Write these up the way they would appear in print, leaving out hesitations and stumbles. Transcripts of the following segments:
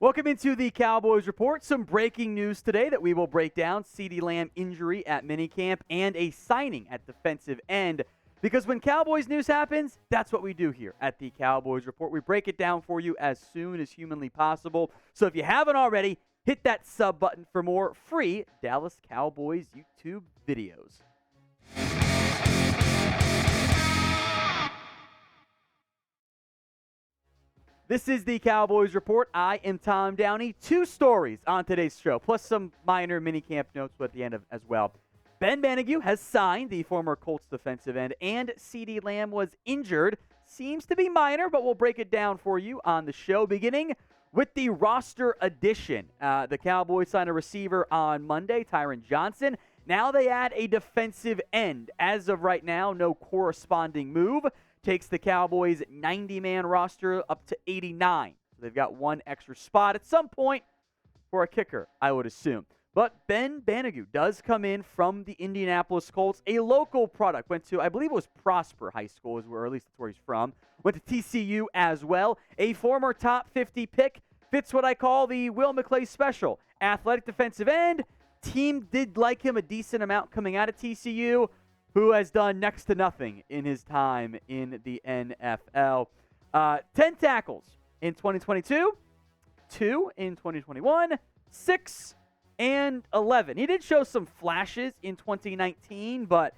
Welcome into the Cowboys Report. Some breaking news today that we will break down. CeeDee Lamb injury at minicamp and a signing at defensive end. Because when Cowboys news happens, that's what we do here at the Cowboys Report. We break it down for you as soon as humanly possible. So if you haven't already, hit that sub button for more free Dallas Cowboys YouTube videos. This is the Cowboys Report. I am Tom Downey. 2 stories on today's show, plus some minor minicamp notes at the end as well. Ben Banogu has signed, the former Colts defensive end, and CeeDee Lamb was injured. Seems to be minor, but we'll break it down for you on the show, beginning with the roster addition. The Cowboys signed a receiver on Monday, Tyron Johnson. Now they add a defensive end. As of right now, no corresponding move. Takes the Cowboys' 90-man roster up to 89. So they've got one extra spot at some point for a kicker, I would assume. But Ben Banogu does come in from the Indianapolis Colts, a local product. Went to, I believe it was Prosper High School, or at least that's where he's from. Went to TCU as well. A former top 50 pick. Fits what I call the Will McClay special. Athletic defensive end. Team did like him a decent amount coming out of TCU. Who has done next to nothing in his time in the NFL. 10 tackles in 2022, 2 in 2021, 6 and 11. He did show some flashes in 2019, but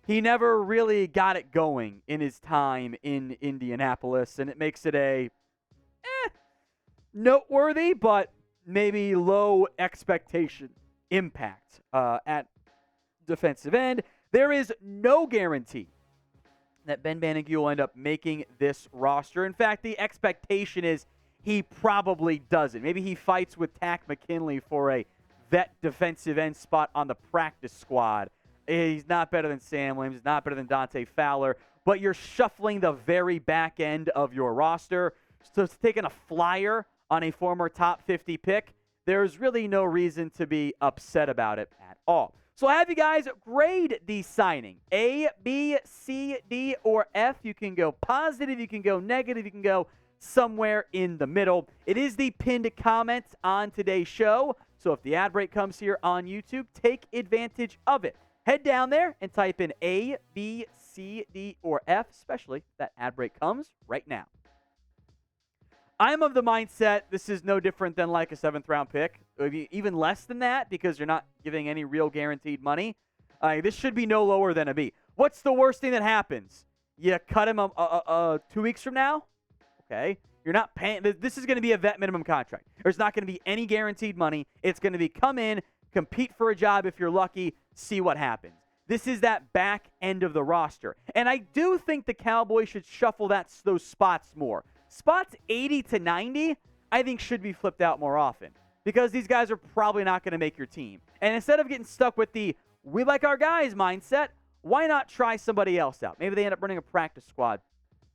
he never really got it going in his time in Indianapolis, and it makes it a noteworthy but maybe low expectation impact at defensive end. There is no guarantee that Ben Banogu will end up making this roster. In fact, the expectation is he probably doesn't. Maybe he fights with Tack McKinley for a vet defensive end spot on the practice squad. He's not better than Sam Williams. He's not better than Dante Fowler. But you're shuffling the very back end of your roster. So it's taking a flyer on a former top 50 pick. There's really no reason to be upset about it at all. So I have you guys grade the signing. A, B, C, D, or F. You can go positive, you can go negative, you can go somewhere in the middle. It is the pinned comment on today's show. So if the ad break comes here on YouTube, take advantage of it. Head down there and type in A, B, C, D, or F, especially if that ad break comes right now. I'm of the mindset this is no different than like a 7th-round pick. Even less than that because you're not giving any real guaranteed money. This should be no lower than a B. What's the worst thing that happens? You cut him 2 weeks from now? Okay. You're not paying. This is going to be a vet minimum contract. There's not going to be any guaranteed money. It's going to be come in, compete for a job if you're lucky, see what happens. This is that back end of the roster. And I do think the Cowboys should shuffle those spots more. Spots 80 to 90, I think, should be flipped out more often because these guys are probably not going to make your team. And instead of getting stuck with the we like our guys mindset, why not try somebody else out? Maybe they end up running a practice squad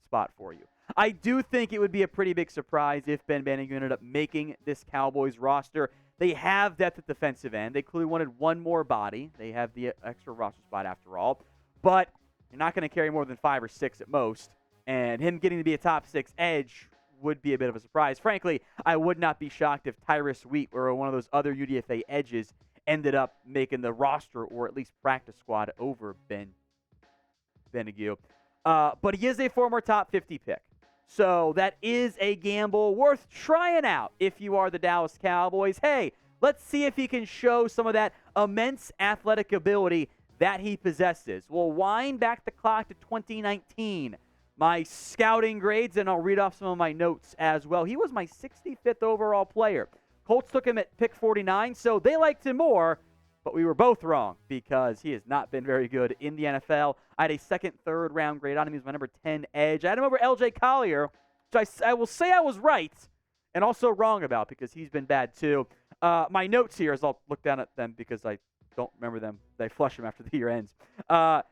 spot for you. I do think it would be a pretty big surprise if Ben Banogu ended up making this Cowboys roster. They have depth at defensive end. They clearly wanted one more body. They have the extra roster spot after all. But you're not going to carry more than 5 or 6 at most. And him getting to be a top 6 edge would be a bit of a surprise. Frankly, I would not be shocked if Tyrus Wheat or one of those other UDFA edges ended up making the roster or at least practice squad over Ben Banogu. But he is a former top 50 pick. So that is a gamble worth trying out if you are the Dallas Cowboys. Hey, let's see if he can show some of that immense athletic ability that he possesses. We'll wind back the clock to 2019. My scouting grades, and I'll read off some of my notes as well. He was my 65th overall player. Colts took him at pick 49, so they liked him more, but we were both wrong because he has not been very good in the NFL. I had a 2nd, 3rd round grade on him. He was my number 10 edge. I had him over LJ Collier, which I will say I was right and also wrong about because he's been bad too. My notes here, as I'll look down at them because I don't remember them. They flush them after the year ends. 4.6,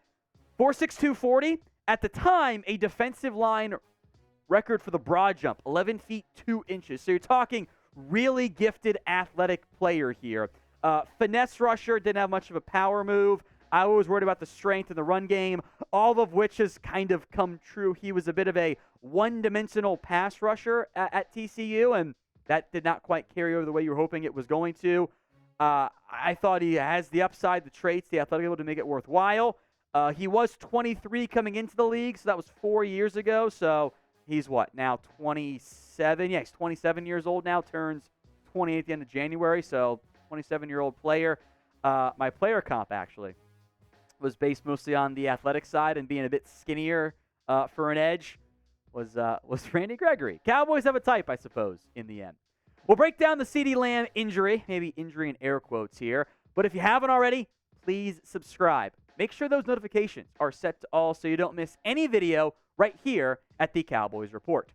240. At the time, a defensive line record for the broad jump, 11 feet 2 inches. So you're talking really gifted athletic player here. Finesse rusher, didn't have much of a power move. I was worried about the strength in the run game, all of which has kind of come true. He was a bit of a one-dimensional pass rusher at TCU, and That did not quite carry over the way you were hoping it was going to. I thought he has the upside, the traits, the athletic ability to make it worthwhile. He was 23 coming into the league, so that was 4 years ago. So he's what, now 27? Yeah, he's 27 years old now, turns 28 at the end of January, so 27-year-old player. My player comp, actually, was based mostly on the athletic side and being a bit skinnier for an edge. Was Randy Gregory. Cowboys have a type, I suppose, in the end. We'll break down the CeeDee Lamb injury, maybe injury in air quotes here. But if you haven't already, please subscribe. Make sure those notifications are set to all so you don't miss any video right here at the Cowboys Report.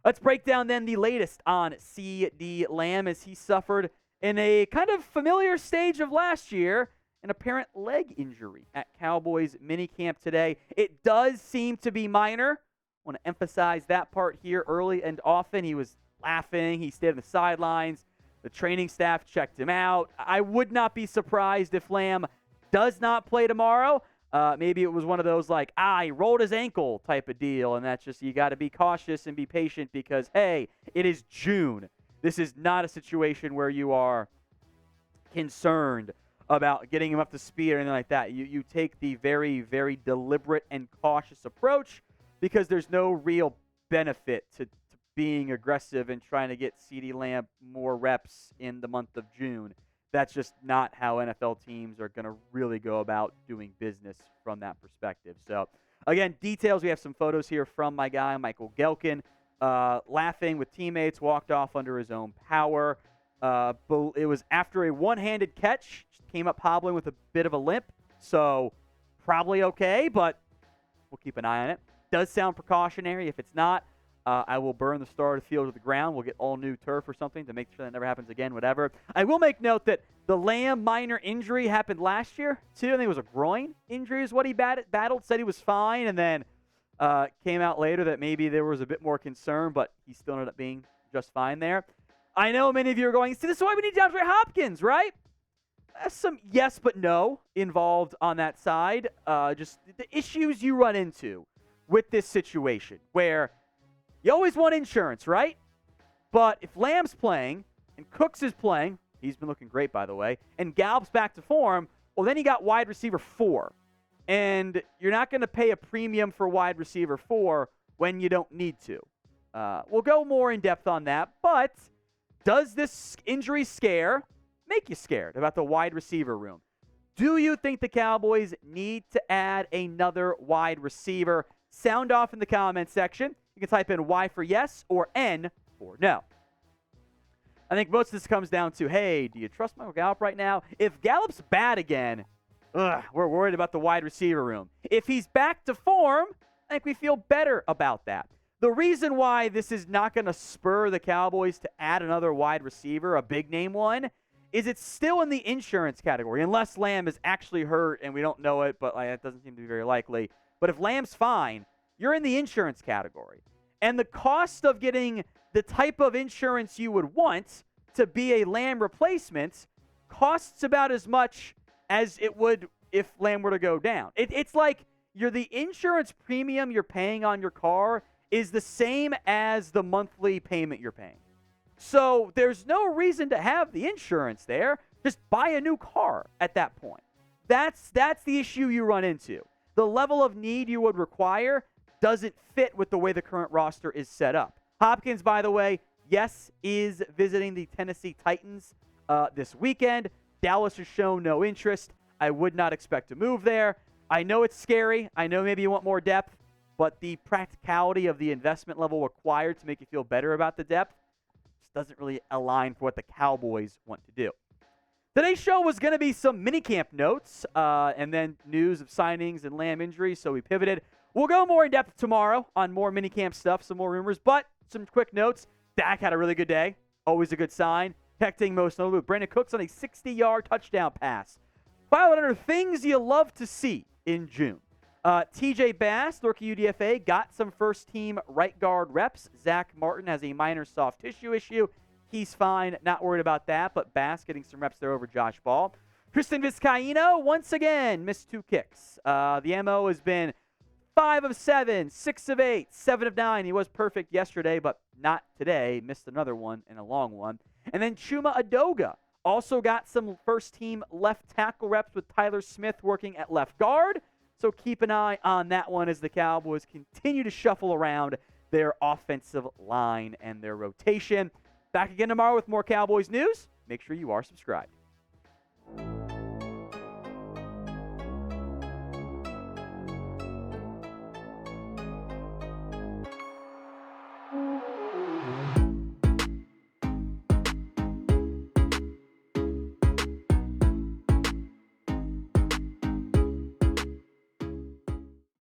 Let's break down then the latest on CeeDee Lamb as he suffered in a kind of familiar stage of last year, an apparent leg injury at Cowboys minicamp today. It does seem to be minor. I want to emphasize that part here early and often. He was laughing. He stayed on the sidelines. The training staff checked him out. I would not be surprised if Lamb does not play tomorrow. Maybe it was one of those like, he rolled his ankle type of deal, and that's just, you got to be cautious and be patient because, hey, it is June. This is not a situation where you are concerned about getting him up to speed or anything like that. You take the very, very deliberate and cautious approach because there's no real benefit to being aggressive and trying to get CeeDee Lamb more reps in the month of June. That's just not how NFL teams are going to really go about doing business from that perspective. So, again, details, we have some photos here from my guy, Michael Gelkin, laughing with teammates, walked off under his own power. It was after a one-handed catch, came up hobbling with a bit of a limp, so probably okay, but we'll keep an eye on it. Does sound precautionary. If it's not, I will burn the start of the field to the ground. We'll get all new turf or something to make sure that never happens again, whatever. I will make note that the Lamb minor injury happened last year, too. I think it was a groin injury is what he battled, said he was fine, and then came out later that maybe there was a bit more concern, but he still ended up being just fine there. I know many of you are going, see, this is why we need DeAndre Hopkins, right? There's some yes but no involved on that side. Just the issues you run into with this situation where you always want insurance, right? But if Lamb's playing and Cooks is playing, he's been looking great, by the way, and Gallup's back to form, well, then you got wide receiver 4. And you're not going to pay a premium for wide receiver 4 when you don't need to. We'll go more in depth on that, but does this injury make you scared about the wide receiver room? Do you think the Cowboys need to add another wide receiver? Sound off in the comment section. You can type in Y for yes or N for no. I think most of this comes down to, hey, do you trust Michael Gallup right now? If Gallup's bad again, we're worried about the wide receiver room. If he's back to form, I think we feel better about that. The reason why this is not going to spur the Cowboys to add another wide receiver, a big-name one, is it's still in the insurance category, unless Lamb is actually hurt and we don't know it, but that doesn't seem to be very likely. But if Lamb's fine, you're in the insurance category. And the cost of getting the type of insurance you would want to be a Lamb replacement costs about as much as it would if Lamb were to go down. It's like the insurance premium you're paying on your car is the same as the monthly payment you're paying. So there's no reason to have the insurance there. Just buy a new car at that point. That's the issue you run into. The level of need you would require doesn't fit with the way the current roster is set up. Hopkins, by the way, yes, is visiting the Tennessee Titans this weekend. Dallas has shown no interest. I would not expect to move there. I know it's scary. I know maybe you want more depth, but the practicality of the investment level required to make you feel better about the depth just doesn't really align for what the Cowboys want to do. Today's show was going to be some minicamp notes and then news of signings and Lamb injuries, so we pivoted. We'll go more in depth tomorrow on more minicamp stuff, some more rumors, but some quick notes. Dak had a really good day. Always a good sign. Protecting most notably with Brandon Cooks on a 60-yard touchdown pass. Filed under things you love to see in June. TJ Bass, rookie UDFA, got some first-team right guard reps. Zach Martin has a minor soft tissue issue. He's fine, not worried about that, but Bass getting some reps there over Josh Ball. Tristan Vizcaino, once again, missed 2 kicks. The MO has been 5 of 7, 6 of 8, 7 of 9. He was perfect yesterday, but not today. Missed another one and a long one. And then Chuma Adoga also got some first-team left tackle reps with Tyler Smith working at left guard. So keep an eye on that one as the Cowboys continue to shuffle around their offensive line and their rotation. Back again tomorrow with more Cowboys news. Make sure you are subscribed.